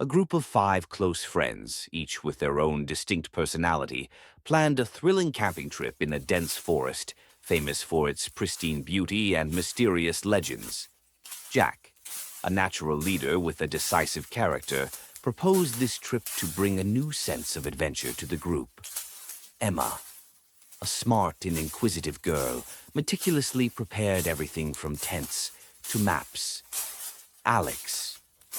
A group of 5 close friends, each with their own distinct personality, planned a thrilling camping trip in a dense forest, famous for its pristine beauty and mysterious legends. Jack, a natural leader with a decisive character, proposed this trip to bring a new sense of adventure to the group. Emma, a smart and inquisitive girl, meticulously prepared everything from tents to maps. Alex,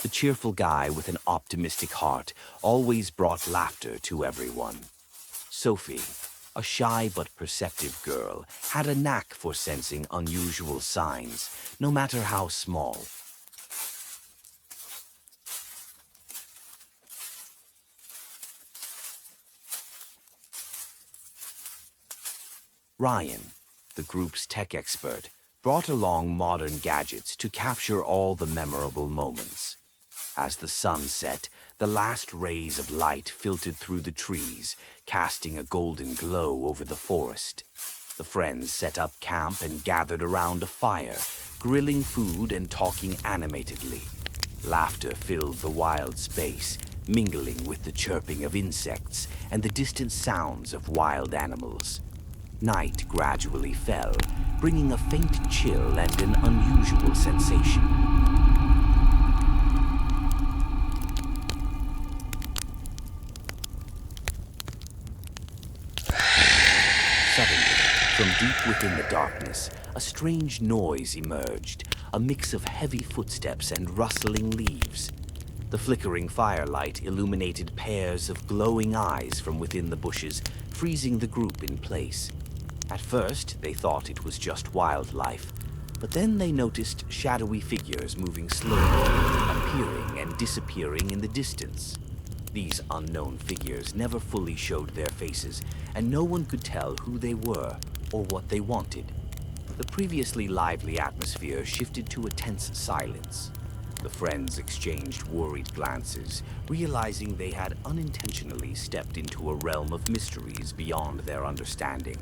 the cheerful guy with an optimistic heart, always brought laughter to everyone. Sophie, a shy but perceptive girl, had a knack for sensing unusual signs, no matter how small. Ryan, the group's tech expert, brought along modern gadgets to capture all the memorable moments. As the sun set, the last rays of light filtered through the trees, casting a golden glow over the forest. The friends set up camp and gathered around a fire, grilling food and talking animatedly. Laughter filled the wild space, mingling with the chirping of insects and the distant sounds of wild animals. Night gradually fell, bringing a faint chill and an unusual sensation. Suddenly, from deep within the darkness, a strange noise emerged, a mix of heavy footsteps and rustling leaves. The flickering firelight illuminated pairs of glowing eyes from within the bushes, freezing the group in place. At first, they thought it was just wildlife, but then they noticed shadowy figures moving slowly, appearing and disappearing in the distance. These unknown figures never fully showed their faces, and no one could tell who they were or what they wanted. The previously lively atmosphere shifted to a tense silence. The friends exchanged worried glances, realizing they had unintentionally stepped into a realm of mysteries beyond their understanding.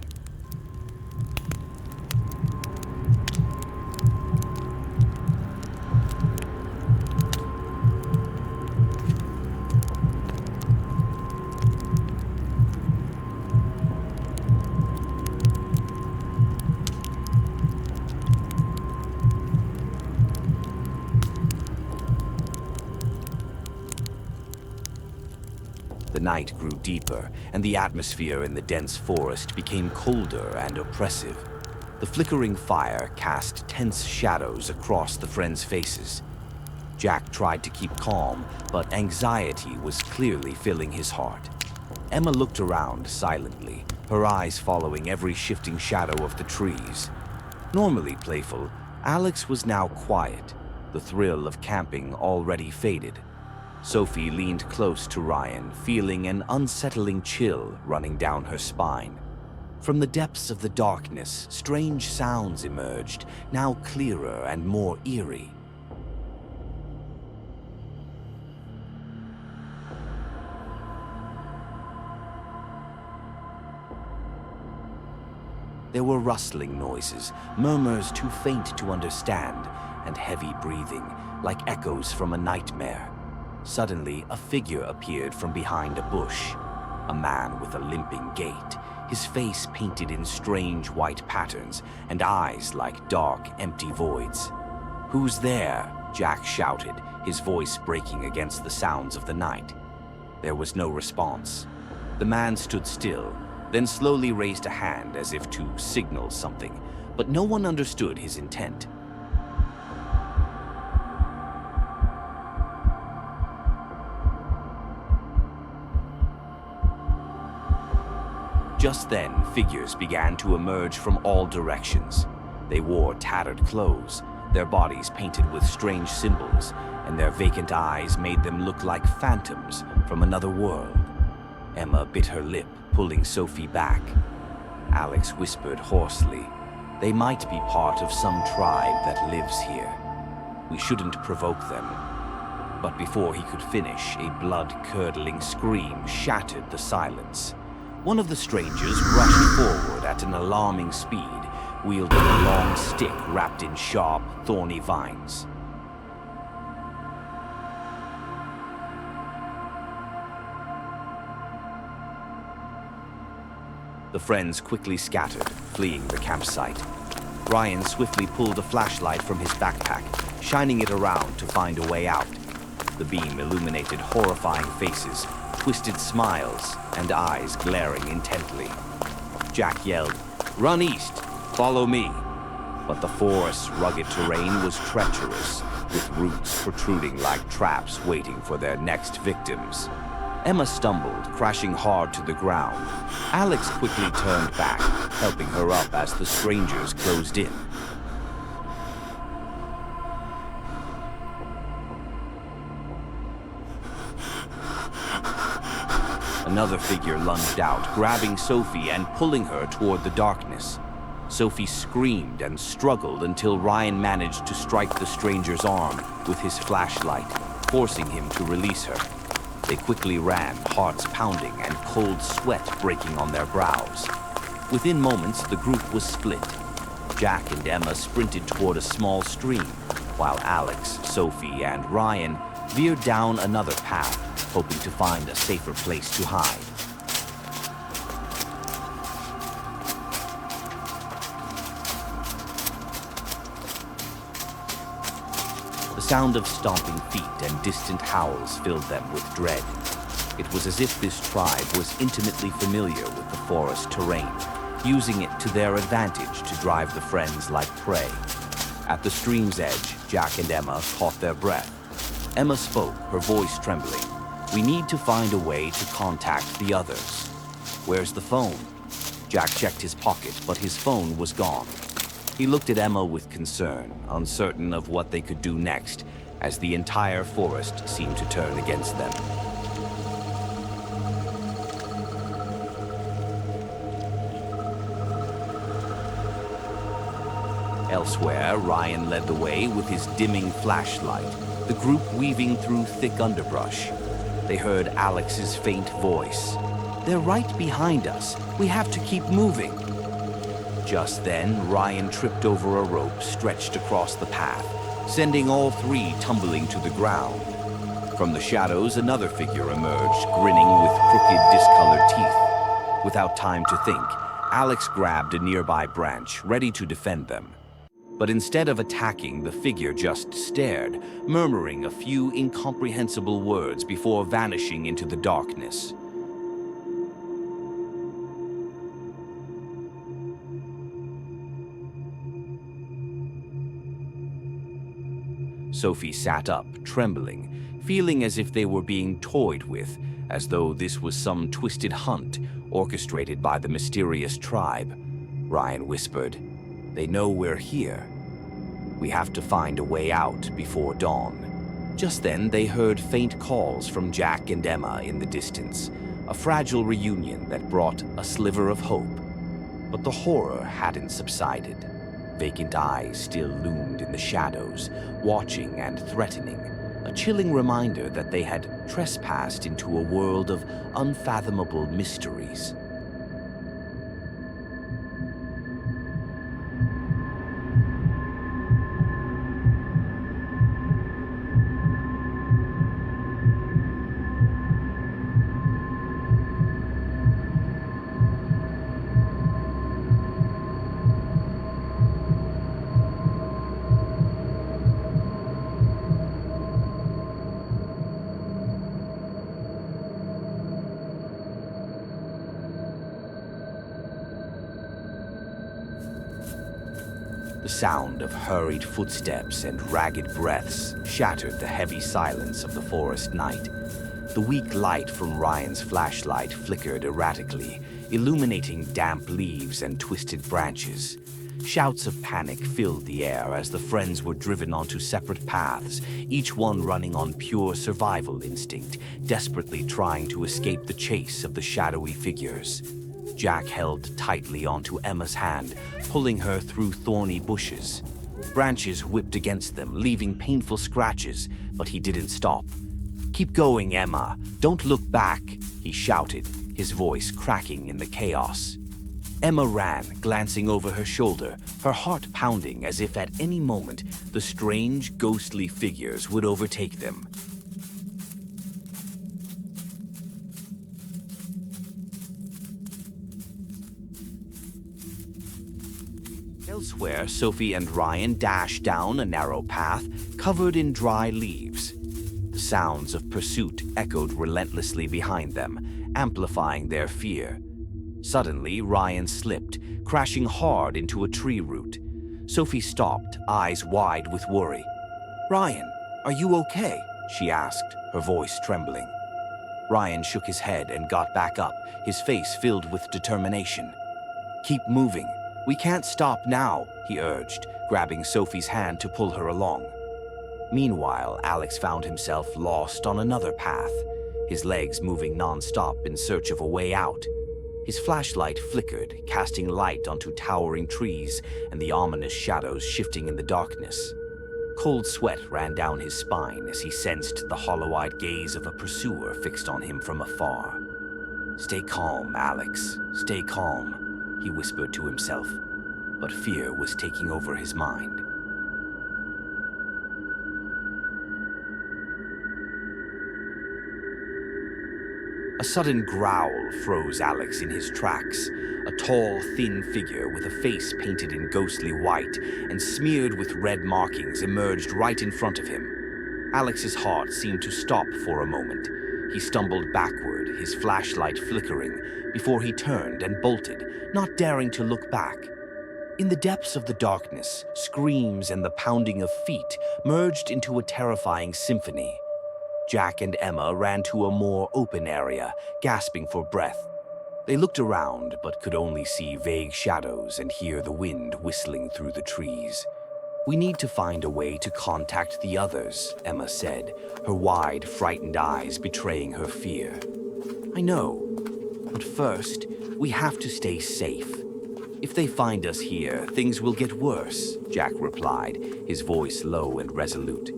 The night grew deeper, and the atmosphere in the dense forest became colder and oppressive. The flickering fire cast tense shadows across the friends' faces. Jack tried to keep calm, but anxiety was clearly filling his heart. Emma looked around silently, her eyes following every shifting shadow of the trees. Normally playful, Alex was now quiet, the thrill of camping already faded. Sophie leaned close to Ryan, feeling an unsettling chill running down her spine. From the depths of the darkness, strange sounds emerged, now clearer and more eerie. There were rustling noises, murmurs too faint to understand, and heavy breathing, like echoes from a nightmare. Suddenly, a figure appeared from behind a bush. A man with a limping gait, his face painted in strange white patterns and eyes like dark, empty voids. "Who's there?" Jack shouted, his voice breaking against the sounds of the night. There was no response. The man stood still, then slowly raised a hand as if to signal something, but no one understood his intent. Just then, figures began to emerge from all directions. They wore tattered clothes, their bodies painted with strange symbols, and their vacant eyes made them look like phantoms from another world. Emma bit her lip, pulling Sophie back. Alex whispered hoarsely, "They might be part of some tribe that lives here. We shouldn't provoke them." But before he could finish, a blood-curdling scream shattered the silence. One of the strangers rushed forward at an alarming speed, wielding a long stick wrapped in sharp, thorny vines. The friends quickly scattered, fleeing the campsite. Ryan swiftly pulled a flashlight from his backpack, shining it around to find a way out. The beam illuminated horrifying faces, twisted smiles, and eyes glaring intently. Jack yelled, "Run east! Follow me!" But the forest's rugged terrain was treacherous, with roots protruding like traps waiting for their next victims. Emma stumbled, crashing hard to the ground. Alex quickly turned back, helping her up as the strangers closed in. Another figure lunged out, grabbing Sophie and pulling her toward the darkness. Sophie screamed and struggled until Ryan managed to strike the stranger's arm with his flashlight, forcing him to release her. They quickly ran, hearts pounding and cold sweat breaking on their brows. Within moments, the group was split. Jack and Emma sprinted toward a small stream, while Alex, Sophie, and Ryan veered down another path, hoping to find a safer place to hide. The sound of stomping feet and distant howls filled them with dread. It was as if this tribe was intimately familiar with the forest terrain, using it to their advantage to drive the friends like prey. At the stream's edge, Jack and Emma caught their breath. Emma spoke, her voice trembling. "We need to find a way to contact the others." "Where's the phone?" Jack checked his pocket, but his phone was gone. He looked at Emma with concern, uncertain of what they could do next, as the entire forest seemed to turn against them. Elsewhere, Ryan led the way with his dimming flashlight, the group weaving through thick underbrush. They heard Alex's faint voice. "They're right behind us. We have to keep moving." Just then, Ryan tripped over a rope stretched across the path, sending all three tumbling to the ground. From the shadows, another figure emerged, grinning with crooked, discolored teeth. Without time to think, Alex grabbed a nearby branch, ready to defend them. But instead of attacking, the figure just stared, murmuring a few incomprehensible words before vanishing into the darkness. Sophie sat up, trembling, feeling as if they were being toyed with, as though this was some twisted hunt orchestrated by the mysterious tribe. Ryan whispered, "They know we're here. We have to find a way out before dawn." Just then, they heard faint calls from Jack and Emma in the distance, a fragile reunion that brought a sliver of hope. But the horror hadn't subsided. Vacant eyes still loomed in the shadows, watching and threatening, a chilling reminder that they had trespassed into a world of unfathomable mysteries. The sound of hurried footsteps and ragged breaths shattered the heavy silence of the forest night. The weak light from Ryan's flashlight flickered erratically, illuminating damp leaves and twisted branches. Shouts of panic filled the air as the friends were driven onto separate paths, each one running on pure survival instinct, desperately trying to escape the chase of the shadowy figures. Jack held tightly onto Emma's hand, pulling her through thorny bushes. Branches whipped against them, leaving painful scratches, but he didn't stop. "Keep going, Emma. Don't look back," he shouted, his voice cracking in the chaos. Emma ran, glancing over her shoulder, her heart pounding as if at any moment the strange, ghostly figures would overtake them. Elsewhere, Sophie and Ryan dash down a narrow path covered in dry leaves. The sounds of pursuit echoed relentlessly behind them, amplifying their fear. Suddenly, Ryan slipped, crashing hard into a tree root. Sophie stopped, eyes wide with worry. "Ryan, are you okay?" she asked, her voice trembling. Ryan shook his head and got back up, his face filled with determination. "Keep moving. We can't stop now," he urged, grabbing Sophie's hand to pull her along. Meanwhile, Alex found himself lost on another path, his legs moving non-stop in search of a way out. His flashlight flickered, casting light onto towering trees and the ominous shadows shifting in the darkness. Cold sweat ran down his spine as he sensed the hollow-eyed gaze of a pursuer fixed on him from afar. "Stay calm, Alex. Stay calm," he whispered to himself, but fear was taking over his mind. A sudden growl froze Alex in his tracks. A tall, thin figure with a face painted in ghostly white and smeared with red markings emerged right in front of him. Alex's heart seemed to stop for a moment. He stumbled backward, his flashlight flickering, before he turned and bolted, not daring to look back. In the depths of the darkness, screams and the pounding of feet merged into a terrifying symphony. Jack and Emma ran to a more open area, gasping for breath. They looked around, but could only see vague shadows and hear the wind whistling through the trees. "We need to find a way to contact the others," Emma said, her wide, frightened eyes betraying her fear. "I know, but first, we have to stay safe. If they find us here, things will get worse," Jack replied, his voice low and resolute.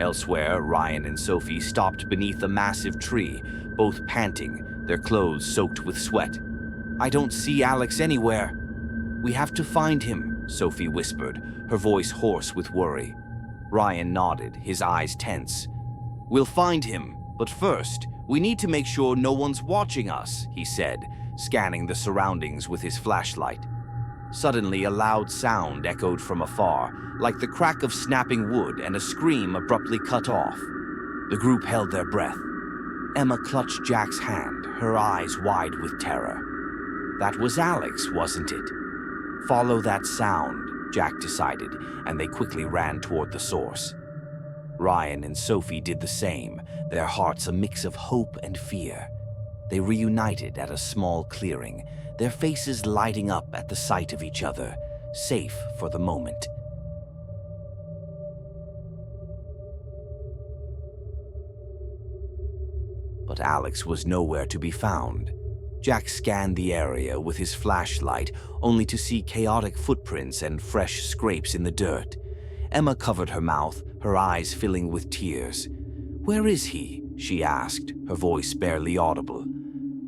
Elsewhere, Ryan and Sophie stopped beneath a massive tree, both panting, their clothes soaked with sweat. "I don't see Alex anywhere." "We have to find him," Sophie whispered, her voice hoarse with worry. Ryan nodded, his eyes tense. "We'll find him, but first, we need to make sure no one's watching us," he said, scanning the surroundings with his flashlight. Suddenly, a loud sound echoed from afar, like the crack of snapping wood, and a scream abruptly cut off. The group held their breath. Emma clutched Jack's hand, her eyes wide with terror. That was Alex, wasn't it? "Follow that sound," Jack decided, and they quickly ran toward the source. Ryan and Sophie did the same, their hearts a mix of hope and fear. They reunited at a small clearing, their faces lighting up at the sight of each other, safe for the moment. But Alex was nowhere to be found. Jack scanned the area with his flashlight, only to see chaotic footprints and fresh scrapes in the dirt. Emma covered her mouth, her eyes filling with tears. "Where is he?" she asked, her voice barely audible.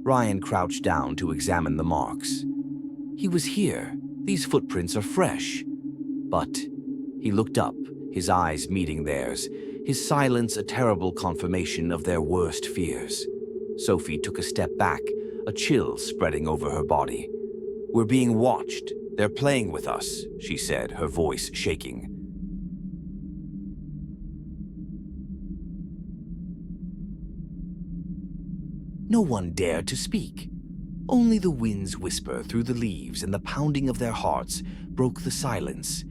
Ryan crouched down to examine the marks. "He was here. These footprints are fresh." But he looked up, his eyes meeting theirs, his silence a terrible confirmation of their worst fears. Sophie took a step back, a chill spreading over her body. "We're being watched. They're playing with us," she said, her voice shaking. No one dared to speak. Only the wind's whisper through the leaves and the pounding of their hearts broke the silence.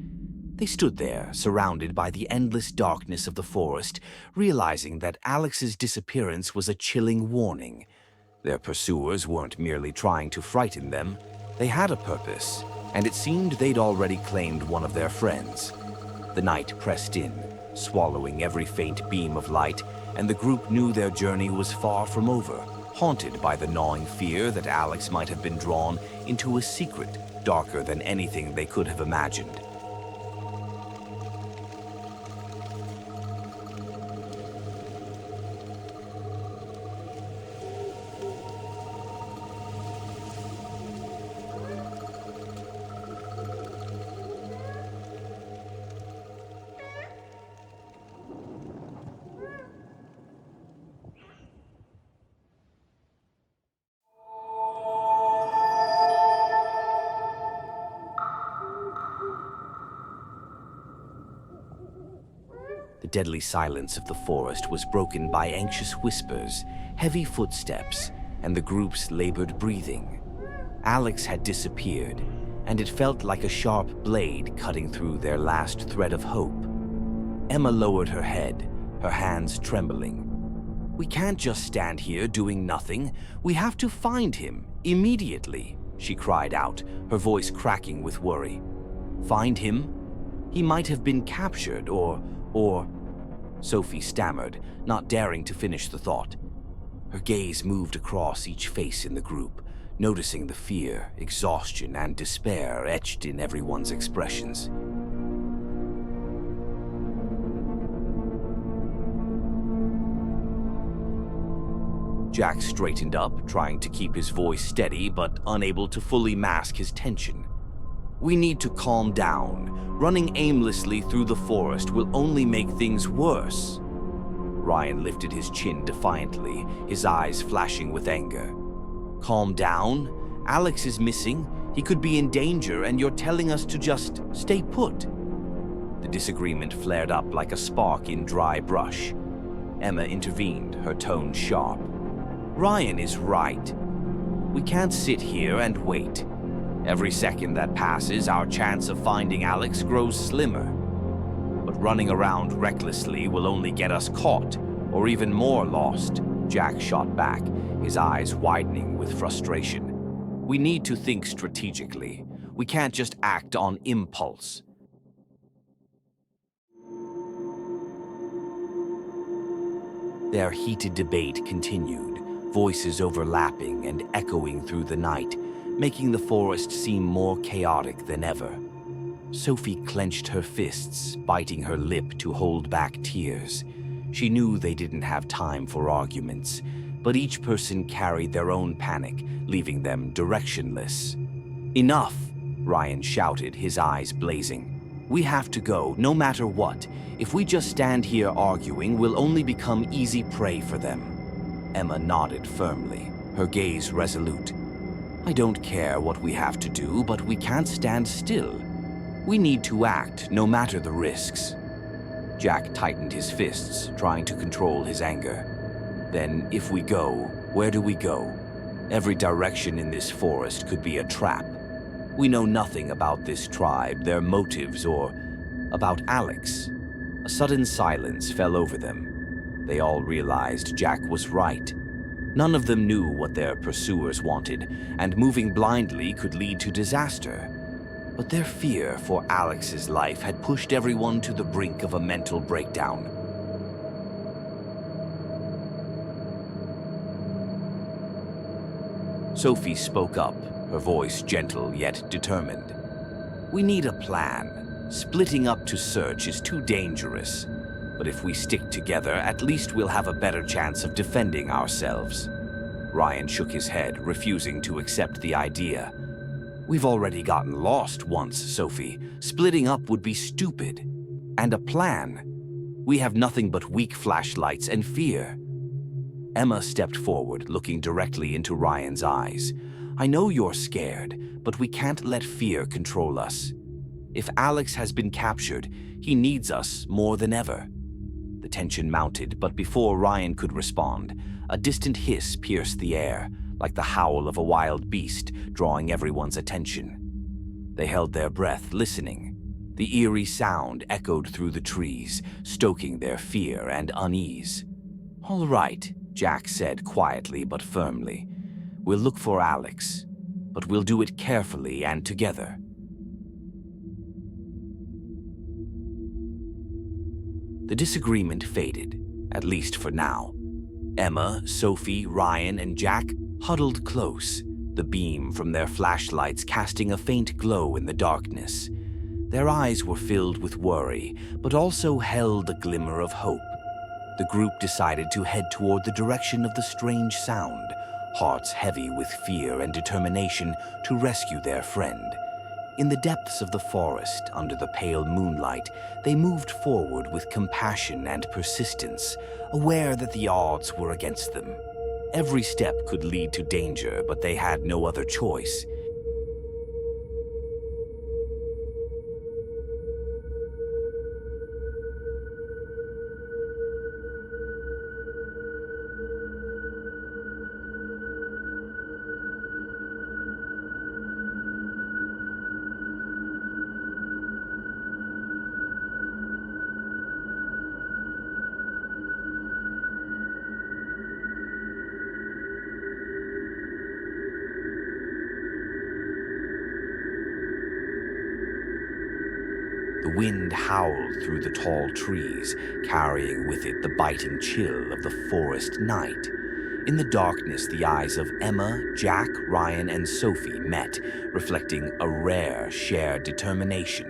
They stood there, surrounded by the endless darkness of the forest, realizing that Alex's disappearance was a chilling warning. Their pursuers weren't merely trying to frighten them. They had a purpose, and it seemed they'd already claimed one of their friends. The night pressed in, swallowing every faint beam of light, and the group knew their journey was far from over, haunted by the gnawing fear that Alex might have been drawn into a secret darker than anything they could have imagined. The deadly silence of the forest was broken by anxious whispers, heavy footsteps, and the group's labored breathing. Alex had disappeared, and it felt like a sharp blade cutting through their last thread of hope. Emma lowered her head, her hands trembling. "We can't just stand here doing nothing. We have to find him, immediately," she cried out, her voice cracking with worry. "Find him? He might have been captured or... Sophie stammered, not daring to finish the thought. Her gaze moved across each face in the group, noticing the fear, exhaustion, and despair etched in everyone's expressions. Jack straightened up, trying to keep his voice steady but unable to fully mask his tension. "We need to calm down. Running aimlessly through the forest will only make things worse." Ryan lifted his chin defiantly, his eyes flashing with anger. "Calm down? Alex is missing. He could be in danger, and you're telling us to just stay put." The disagreement flared up like a spark in dry brush. Emma intervened, her tone sharp. "Ryan is right. We can't sit here and wait. Every second that passes, our chance of finding Alex grows slimmer. But running around recklessly will only get us caught, or even more lost," Jack shot back, his eyes widening with frustration. "We need to think strategically. We can't just act on impulse." Their heated debate continued, voices overlapping and echoing through the night, making the forest seem more chaotic than ever. Sophie clenched her fists, biting her lip to hold back tears. She knew they didn't have time for arguments, but each person carried their own panic, leaving them directionless. "Enough!" Ryan shouted, his eyes blazing. "We have to go, no matter what. If we just stand here arguing, we'll only become easy prey for them." Emma nodded firmly, her gaze resolute. "I don't care what we have to do, but we can't stand still. We need to act, no matter the risks." Jack tightened his fists, trying to control his anger. "Then, if we go, where do we go? Every direction in this forest could be a trap. We know nothing about this tribe, their motives, or about Alex." A sudden silence fell over them. They all realized Jack was right. None of them knew what their pursuers wanted, and moving blindly could lead to disaster. But their fear for Alex's life had pushed everyone to the brink of a mental breakdown. Sophie spoke up, her voice gentle yet determined. "We need a plan. Splitting up to search is too dangerous. But if we stick together, at least we'll have a better chance of defending ourselves." Ryan shook his head, refusing to accept the idea. "We've already gotten lost once, Sophie. Splitting up would be stupid. And a plan. We have nothing but weak flashlights and fear." Emma stepped forward, looking directly into Ryan's eyes. "I know you're scared, but we can't let fear control us. If Alex has been captured, he needs us more than ever." The tension mounted, but before Ryan could respond, a distant hiss pierced the air, like the howl of a wild beast, drawing everyone's attention. They held their breath, listening. The eerie sound echoed through the trees, stoking their fear and unease. "All right," Jack said quietly but firmly. "We'll look for Alex, but we'll do it carefully and together." The disagreement faded, at least for now. Emma, Sophie, Ryan, and Jack huddled close, the beam from their flashlights casting a faint glow in the darkness. Their eyes were filled with worry, but also held a glimmer of hope. The group decided to head toward the direction of the strange sound, hearts heavy with fear and determination to rescue their friend. In the depths of the forest, under the pale moonlight, they moved forward with compassion and persistence, aware that the odds were against them. Every step could lead to danger, but they had no other choice. The wind howled through the tall trees, carrying with it the biting chill of the forest night. In the darkness, the eyes of Emma, Jack, Ryan, and Sophie met, reflecting a rare shared determination.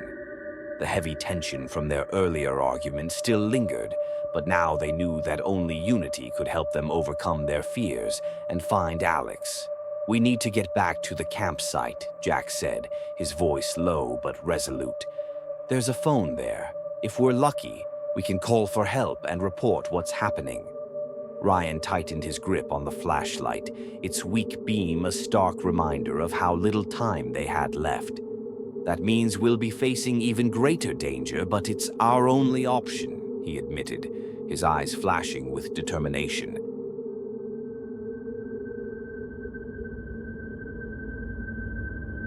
The heavy tension from their earlier argument still lingered, but now they knew that only unity could help them overcome their fears and find Alex. "We need to get back to the campsite," Jack said, his voice low but resolute. "There's a phone there. If we're lucky, we can call for help and report what's happening." Ryan tightened his grip on the flashlight, its weak beam a stark reminder of how little time they had left. "That means we'll be facing even greater danger, but it's our only option," he admitted, his eyes flashing with determination.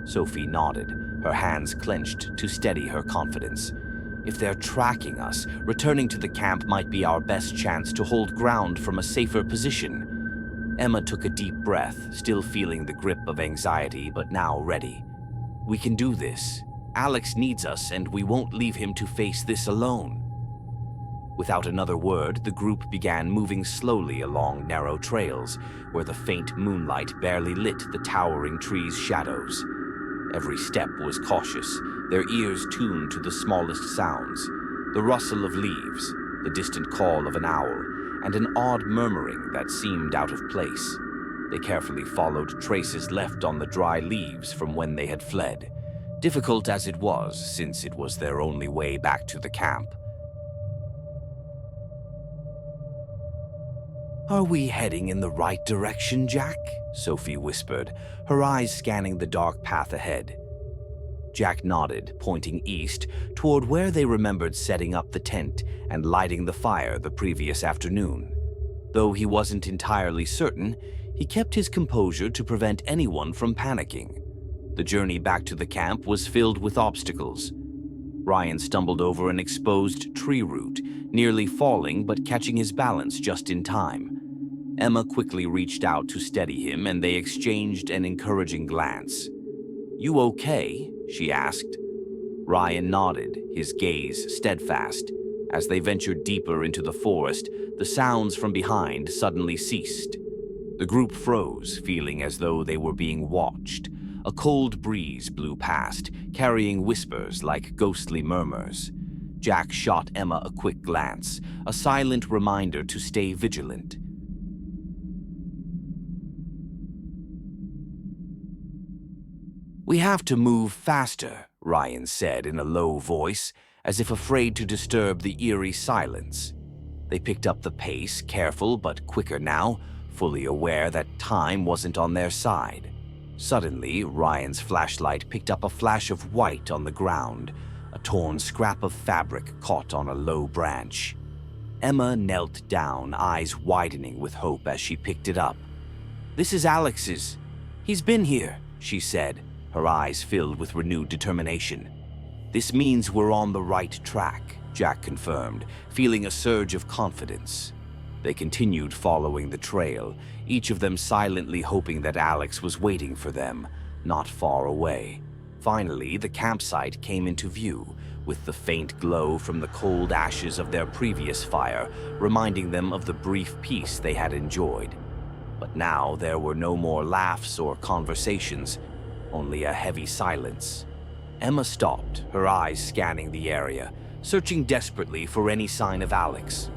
Sophie nodded, her hands clenched to steady her confidence. "If they're tracking us, returning to the camp might be our best chance to hold ground from a safer position." Emma took a deep breath, still feeling the grip of anxiety, but now ready. "We can do this. Alex needs us, and we won't leave him to face this alone." Without another word, the group began moving slowly along narrow trails, where the faint moonlight barely lit the towering trees' shadows. Every step was cautious, their ears tuned to the smallest sounds: the rustle of leaves, the distant call of an owl, and an odd murmuring that seemed out of place. They carefully followed traces left on the dry leaves from when they had fled, difficult as it was, since it was their only way back to the camp. "Are we heading in the right direction, Jack?" Sophie whispered, her eyes scanning the dark path ahead. Jack nodded, pointing east, toward where they remembered setting up the tent and lighting the fire the previous afternoon. Though he wasn't entirely certain, he kept his composure to prevent anyone from panicking. The journey back to the camp was filled with obstacles. Ryan stumbled over an exposed tree root, nearly falling but catching his balance just in time. Emma quickly reached out to steady him, and they exchanged an encouraging glance. "You okay?" she asked. Ryan nodded, his gaze steadfast. As they ventured deeper into the forest, the sounds from behind suddenly ceased. The group froze, feeling as though they were being watched. A cold breeze blew past, carrying whispers like ghostly murmurs. Jack shot Emma a quick glance, a silent reminder to stay vigilant. "We have to move faster," Ryan said in a low voice, as if afraid to disturb the eerie silence. They picked up the pace, careful but quicker now, fully aware that time wasn't on their side. Suddenly, Ryan's flashlight picked up a flash of white on the ground, a torn scrap of fabric caught on a low branch. Emma knelt down, eyes widening with hope as she picked it up. "This is Alex's. He's been here," she said, her eyes filled with renewed determination. "This means we're on the right track," Jack confirmed, feeling a surge of confidence. They continued following the trail, each of them silently hoping that Alex was waiting for them, not far away. Finally, the campsite came into view, with the faint glow from the cold ashes of their previous fire reminding them of the brief peace they had enjoyed. But now there were no more laughs or conversations, only a heavy silence. Emma stopped, her eyes scanning the area, searching desperately for any sign of Alex.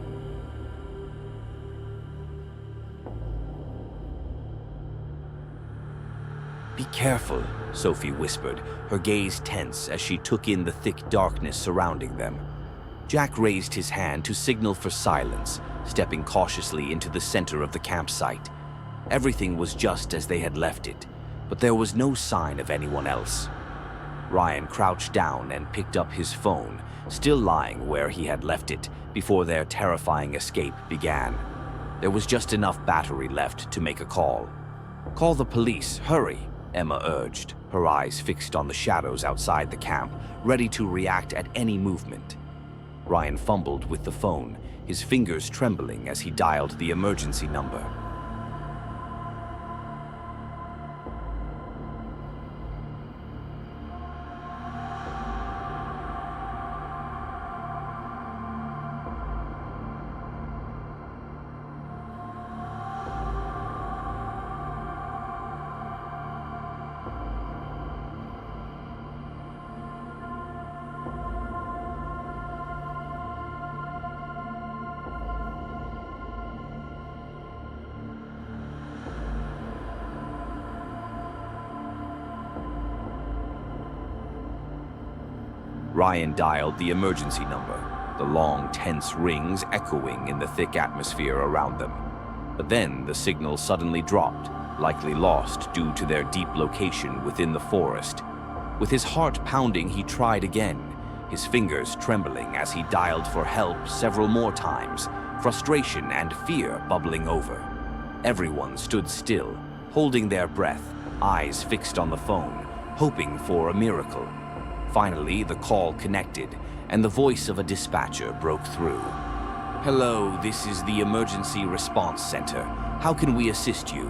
"Be careful," Sophie whispered, her gaze tense as she took in the thick darkness surrounding them. Jack raised his hand to signal for silence, stepping cautiously into the center of the campsite. Everything was just as they had left it, but there was no sign of anyone else. Ryan crouched down and picked up his phone, still lying where he had left it before their terrifying escape began. There was just enough battery left to make a call. "Call the police, hurry," Emma urged, her eyes fixed on the shadows outside the camp, ready to react at any movement. Ryan fumbled with the phone, his fingers trembling as he dialed the emergency number. Ryan dialed the emergency number, the long, tense rings echoing in the thick atmosphere around them. But then the signal suddenly dropped, likely lost due to their deep location within the forest. With his heart pounding, he tried again, his fingers trembling as he dialed for help several more times, frustration and fear bubbling over. Everyone stood still, holding their breath, eyes fixed on the phone, hoping for a miracle. Finally, the call connected, and the voice of a dispatcher broke through. "Hello, this is the Emergency Response Center. How can we assist you?"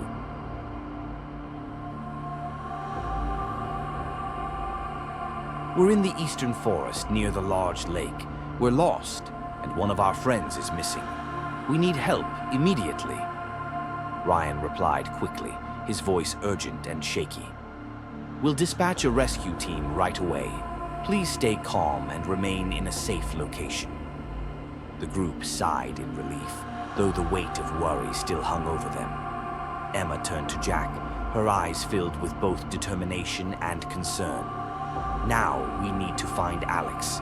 "We're in the eastern forest near the large lake. We're lost, and one of our friends is missing. We need help immediately." Ryan replied quickly, his voice urgent and shaky. "We'll dispatch a rescue team right away. Please stay calm and remain in a safe location." The group sighed in relief, though the weight of worry still hung over them. Emma turned to Jack, her eyes filled with both determination and concern. "Now we need to find Alex.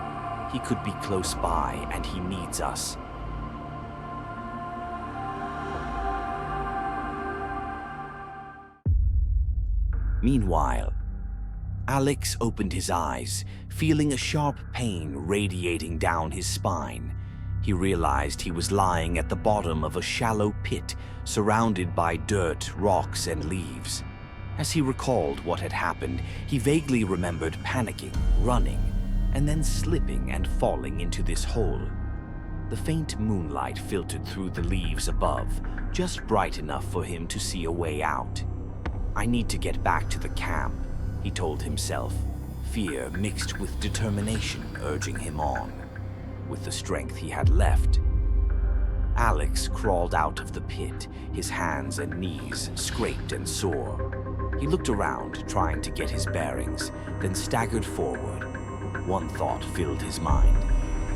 He could be close by, and he needs us." Meanwhile, Alex opened his eyes, feeling a sharp pain radiating down his spine. He realized he was lying at the bottom of a shallow pit surrounded by dirt, rocks, and leaves. As he recalled what had happened, he vaguely remembered panicking, running, and then slipping and falling into this hole. The faint moonlight filtered through the leaves above, just bright enough for him to see a way out. "I need to get back to the camp," he told himself, fear mixed with determination urging him on. With the strength he had left, Alex crawled out of the pit, his hands and knees scraped and sore. He looked around, trying to get his bearings, then staggered forward. One thought filled his mind.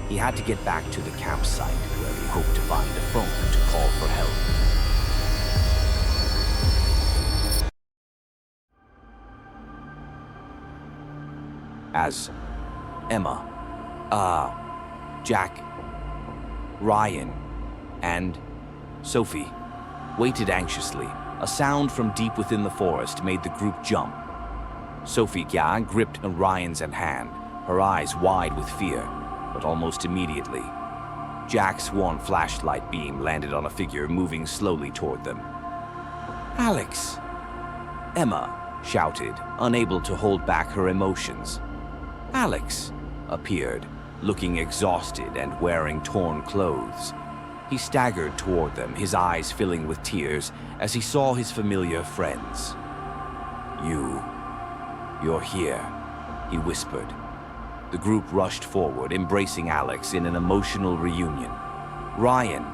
He had to get back to the campsite, where he hoped to find a phone to call for help. As Emma, Jack, Ryan, and Sophie waited anxiously, a sound from deep within the forest made the group jump. Sophie gripped Ryan's hand, her eyes wide with fear, but almost immediately, Jack's warm flashlight beam landed on a figure moving slowly toward them. "Alex!" Emma shouted, unable to hold back her emotions. Alex appeared, looking exhausted and wearing torn clothes. He staggered toward them, his eyes filling with tears as he saw his familiar friends. You're here," he whispered. The group rushed forward, embracing Alex in an emotional reunion. Ryan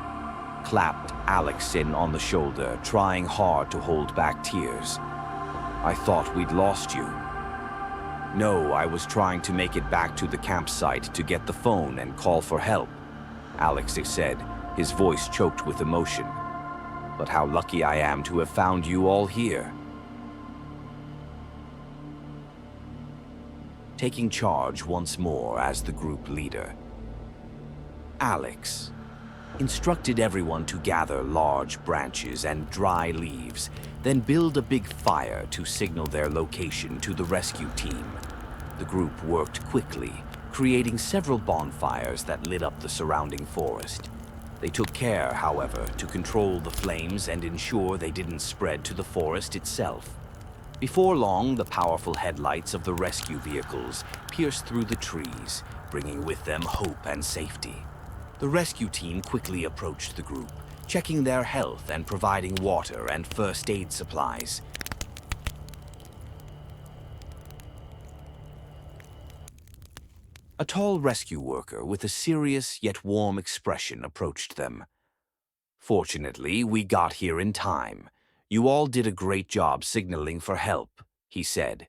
clapped Alex on the shoulder, trying hard to hold back tears. "I thought we'd lost you." "No, I was trying to make it back to the campsite to get the phone and call for help," Alex said, his voice choked with emotion. "But how lucky I am to have found you all here." Taking charge once more as the group leader, Alex instructed everyone to gather large branches and dry leaves, then build a big fire to signal their location to the rescue team. The group worked quickly, creating several bonfires that lit up the surrounding forest. They took care, however, to control the flames and ensure they didn't spread to the forest itself. Before long, the powerful headlights of the rescue vehicles pierced through the trees, bringing with them hope and safety. The rescue team quickly approached the group, checking their health and providing water and first aid supplies. A tall rescue worker with a serious yet warm expression approached them. "Fortunately, we got here in time. You all did a great job signaling for help," he said.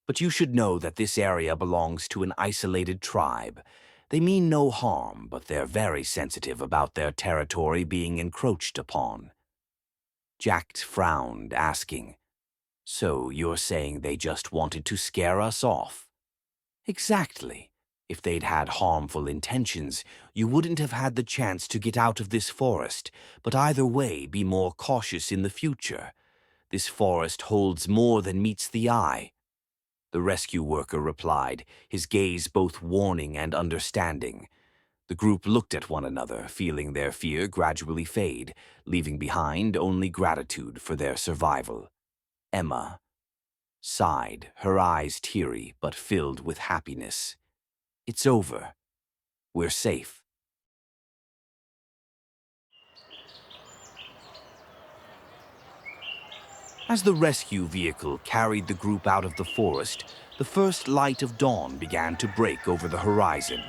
"But you should know that this area belongs to an isolated tribe. They mean no harm, but they're very sensitive about their territory being encroached upon." Jack frowned, asking, "So you're saying they just wanted to scare us off?" "Exactly. If they'd had harmful intentions, you wouldn't have had the chance to get out of this forest, but either way, be more cautious in the future. This forest holds more than meets the eye. The rescue worker replied, his gaze both warning and understanding. The group looked at one another, feeling their fear gradually fade, leaving behind only gratitude for their survival. Emma sighed, her eyes teary but filled with happiness. It's over. We're safe. As the rescue vehicle carried the group out of the forest, the first light of dawn began to break over the horizon.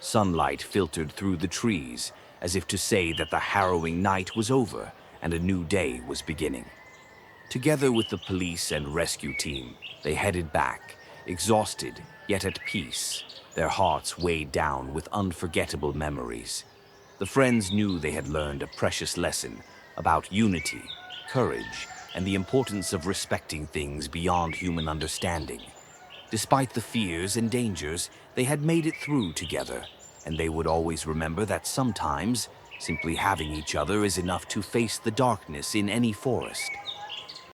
Sunlight filtered through the trees, as if to say that the harrowing night was over and a new day was beginning. Together with the police and rescue team, they headed back, exhausted yet at peace, their hearts weighed down with unforgettable memories. The friends knew they had learned a precious lesson about unity, courage, and the importance of respecting things beyond human understanding. Despite the fears and dangers, they had made it through together, and they would always remember that sometimes, simply having each other is enough to face the darkness in any forest.